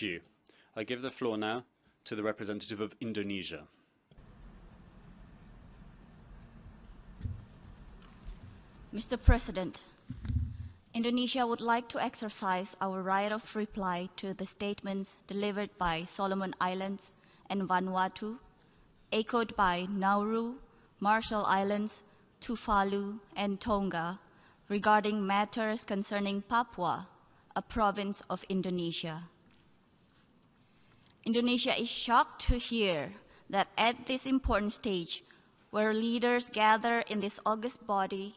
you. I give the floor now to the representative of Indonesia. Mr. President, Indonesia would like to exercise our right of reply to the statements delivered by Solomon Islands and Vanuatu, echoed by Nauru, Marshall Islands, Tuvalu, and Tonga regarding matters concerning Papua, a province of Indonesia. Indonesia is shocked to hear that at this important stage, where leaders gather in this august body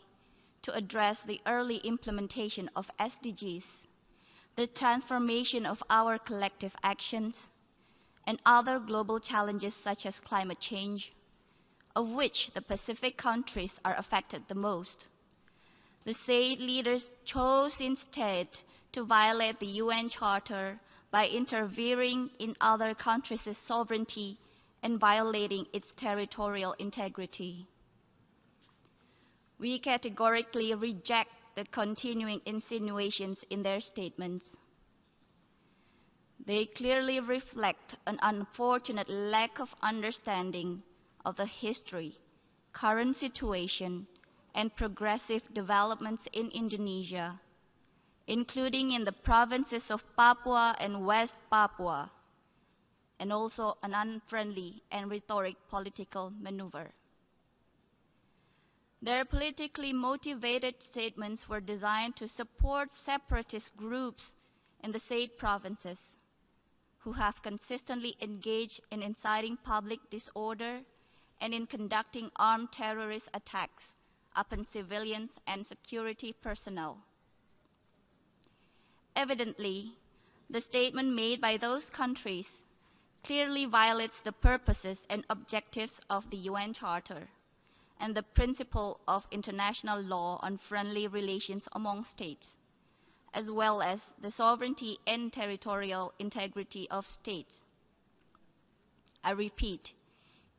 to address the early implementation of SDGs, the transformation of our collective actions, and other global challenges such as climate change, of which the Pacific countries are affected the most. The said leaders chose instead to violate the UN Charter by interfering in other countries' sovereignty and violating its territorial integrity. We categorically reject the continuing insinuations in their statements. They clearly reflect an unfortunate lack of understanding of the history, current situation, and progressive developments in Indonesia, including in the provinces of Papua and West Papua, and also an unfriendly and rhetoric political maneuver. Their politically motivated statements were designed to support separatist groups in the said provinces who have consistently engaged in inciting public disorder and in conducting armed terrorist attacks upon civilians and security personnel. Evidently, the statement made by those countries clearly violates the purposes and objectives of the UN Charter and the principle of international law on friendly relations among states, as well as the sovereignty and territorial integrity of states. I repeat,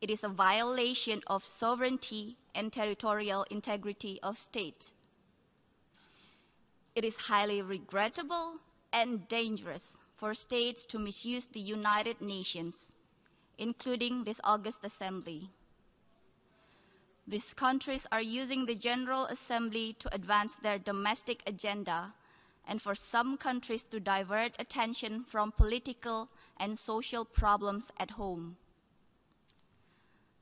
it is a violation of sovereignty and territorial integrity of states. It is highly regrettable and dangerous for states to misuse the United Nations, including this August Assembly. These countries are using the General Assembly to advance their domestic agenda and for some countries to divert attention from political and social problems at home.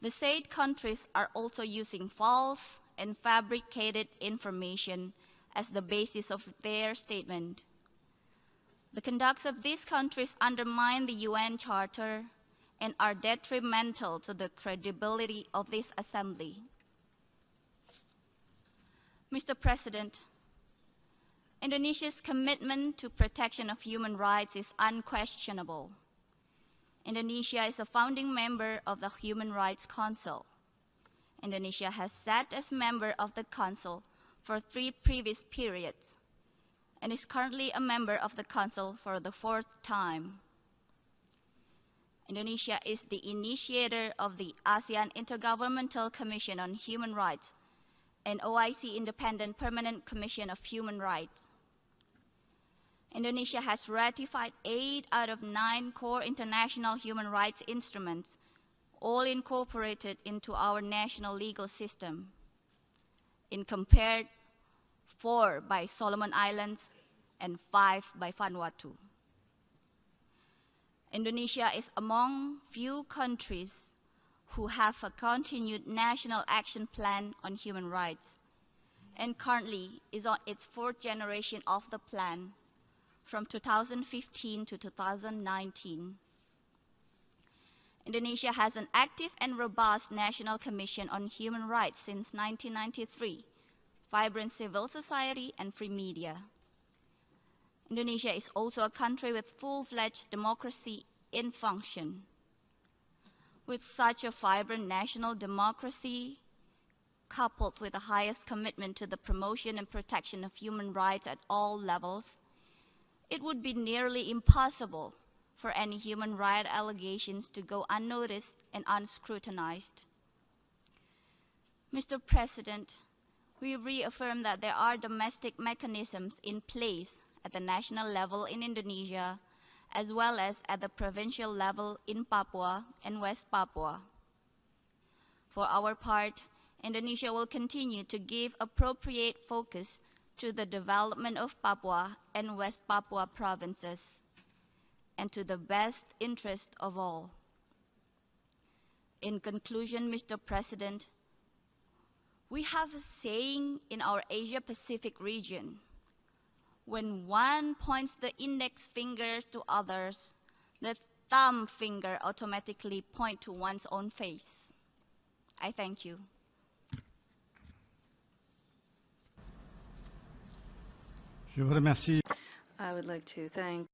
The said countries are also using false and fabricated information as the basis of their statement. The conducts of these countries undermine the UN Charter and are detrimental to the credibility of this Assembly. Mr. President, Indonesia's commitment to protection of human rights is unquestionable. Indonesia is a founding member of the Human Rights Council. Indonesia has sat as member of the Council for 3 previous periods and is currently a member of the Council for the 4th time. Indonesia is the initiator of the ASEAN Intergovernmental Commission on Human Rights and OIC Independent Permanent Commission of Human Rights. Indonesia has ratified 8 out of 9 core international human rights instruments, all incorporated into our national legal system, in compared 4 by Solomon Islands and 5 by Vanuatu. Indonesia is among few countries who have a continued national action plan on human rights and currently is on its 4th generation of the plan from 2015 to 2019. Indonesia has an active and robust National Commission on Human Rights since 1993, vibrant civil society and free media. Indonesia is also a country with full-fledged democracy in function. With such a vibrant national democracy, coupled with the highest commitment to the promotion and protection of human rights at all levels, it would be nearly impossible for any human rights allegations to go unnoticed and unscrutinized. Mr. President, we reaffirm that there are domestic mechanisms in place at the national level in Indonesia as well as at the provincial level in Papua and West Papua. For our part, Indonesia will continue to give appropriate focus to the development of Papua and West Papua provinces, and to the best interest of all. In conclusion, Mr. President, we have a saying in our Asia-Pacific region: when one points the index finger to others, the thumb finger automatically points to one's own face. I thank you. Je vous remercie. I would like to thank